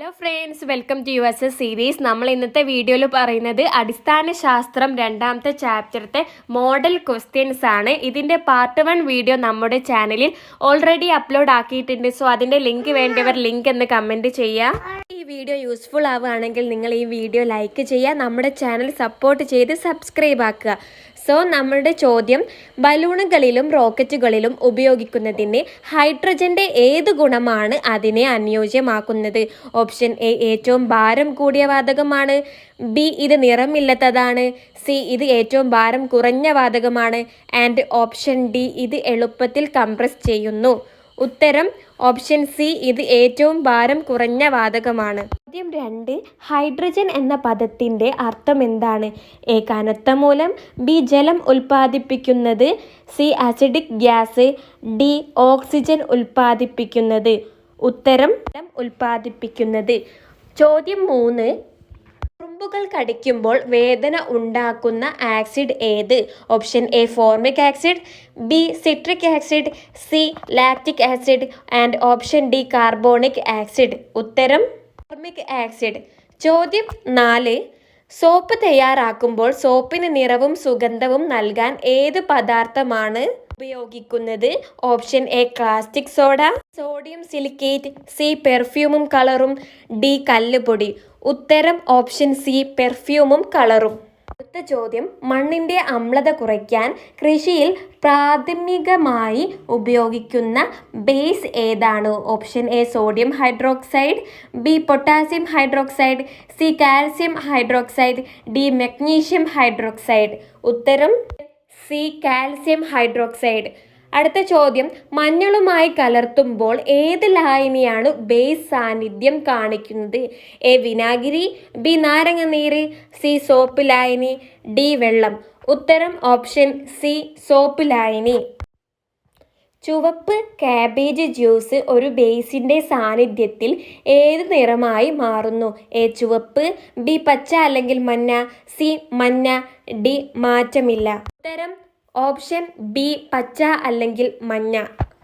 Hello friends, welcome to USS series. നമ്മൾ ഇന്നത്തെ വീഡിയോയിൽ പറയുന്നത് അടിസ്ഥാന ശാസ്ത്രം രണ്ടാമത്തെ ചാപ്റ്ററത്തെ മോഡൽ ക്വസ്റ്റ്യൻസ് ആണ്. ഇതിൻ്റെ പാർട്ട് 1 വീഡിയോ നമ്മുടെ ചാനലിൽ ഓൾറെഡി അപ്ലോഡ് ആക്കിയിട്ടുണ്ട്. സോ അതിൻ്റെ ലിങ്ക് വേണ്ടിയവർ ലിങ്ക് എന്ന് കമൻറ്റ് ചെയ്യുക. ഈ വീഡിയോ യൂസ്ഫുൾ ആവുകയാണെങ്കിൽ നിങ്ങൾ ഈ വീഡിയോ ലൈക്ക് ചെയ്യുക, നമ്മുടെ ചാനൽ സപ്പോർട്ട് ചെയ്ത് സബ്സ്ക്രൈബ് ആക്കുക. സോ നമ്മളുടെ ചോദ്യം, ബലൂണുകളിലും റോക്കറ്റുകളിലും ഉപയോഗിക്കുന്നതിന് ഹൈഡ്രജൻ്റെ ഏത് ഗുണമാണ് അതിനെ അനുയോജ്യമാക്കുന്നത്? ഓപ്ഷൻ എ ഏറ്റവും ഭാരം കൂടിയ വാതകമാണ്, ബി ഇത് നിറമില്ലാത്തതാണ്, സി ഇത് ഏറ്റവും ഭാരം കുറഞ്ഞ വാതകമാണ്, ആൻഡ് ഓപ്ഷൻ ഡി ഇത് എളുപ്പത്തിൽ കംപ്രസ് ചെയ്യുന്നു. ഉത്തരം ഓപ്ഷൻ സി, ഇത് ഏറ്റവും ഭാരം കുറഞ്ഞ വാതകമാണ്. ചോദ്യം 2, ഹൈഡ്രജൻ എന്ന പദത്തിൻ്റെ അർത്ഥം എന്താണ്? എ കനത്ത മൂലം, ബി ജലം ഉൽപ്പാദിപ്പിക്കുന്നത്, C acidic gas, D oxygen ഉൽപ്പാദിപ്പിക്കുന്നത്. ഉത്തരം ജലം ഉൽപ്പാദിപ്പിക്കുന്നത്. ചോദ്യം 3, ഉറുമ്പുകൾ കടിക്കുമ്പോൾ വേദന ഉണ്ടാക്കുന്ന ആസിഡ് ഏത്? Option A formic acid, B citric acid, C lactic acid, and option D carbonic acid. ഉത്തരം ഫോർമിക് ആസിഡ്. ചോദ്യം 4, സോപ്പ് തയ്യാറാക്കുമ്പോൾ സോപ്പിന് നിറവും സുഗന്ധവും നൽകാൻ ഏത് പദാർത്ഥമാണ് ഉപയോഗിക്കുന്നത്? Option A caustic soda, sodium silicate, C പെർഫ്യൂമും കളറും, ഡി കല്ലുപൊടി. ഉത്തരം ഓപ്ഷൻ സി പെർഫ്യൂമും കളറും. അടുത്ത ചോദ്യം, മണ്ണിൻ്റെ അമ്ലത കുറയ്ക്കാൻ കൃഷിയിൽ പ്രാഥമികമായി ഉപയോഗിക്കുന്ന ബേസ് ഏതാണ്? Option A sodium hydroxide, B potassium hydroxide, C calcium hydroxide, D magnesium hydroxide. ഉത്തരം സി കാൽസ്യം ഹൈഡ്രോക്സൈഡ്. അടുത്ത ചോദ്യം, മഞ്ഞളുമായി കലർത്തുമ്പോൾ ഏത് ലായനിയാണ് ബേസ് സാന്നിധ്യം കാണിക്കുന്നത്? എ വിനാഗിരി, ബി നാരങ്ങ നീര്, സി സോപ്പ് ലായനി, ഡി വെള്ളം. ഉത്തരം ഓപ്ഷൻ സി സോപ്പ് ലായനി. ചുവപ്പ് കാബേജ് ജ്യൂസ് ഒരു ബേസിൻ്റെ സാന്നിധ്യത്തിൽ ഏത് നിറമായി മാറുന്നു? എ ചുവപ്പ്, ബി പച്ച അല്ലെങ്കിൽ മഞ്ഞ, സി മഞ്ഞ, ഡി മാറ്റമില്ല. ഉത്തരം ഓപ്ഷൻ ബി പച്ച അല്ലെങ്കിൽ മഞ്ഞ.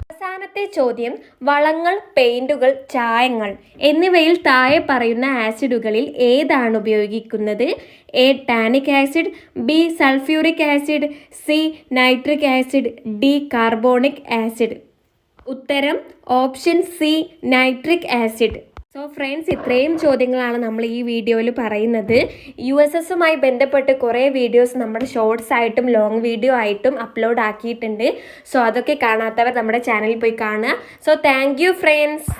അവസാനത്തെ ചോദ്യം, വളങ്ങൾ, പെയിന്റുകൾ, ചായങ്ങൾ എന്നിവയിൽ താഴെ പറയുന്ന ആസിഡുകളിൽ ഏതാണ് ഉപയോഗിക്കുന്നത്? A tannic acid, B sulphuric acid, C nitric acid, D carbonic acid. ഉത്തരം option C nitric acid. So friends, ഇത്രയും ചോദ്യങ്ങളാണ് നമ്മൾ ഈ വീഡിയോയിൽ പറയുന്നത്. USSുമായി ബന്ധപ്പെട്ട് കുറേ വീഡിയോസ് നമ്മുടെ ഷോർട്സ് ആയിട്ടും ലോങ് വീഡിയോ ആയിട്ടും അപ്ലോഡ് ആക്കിയിട്ടുണ്ട്. സോ അതൊക്കെ കാണാത്തവർ നമ്മുടെ ചാനലിൽ പോയി കാണുക. So thank you friends.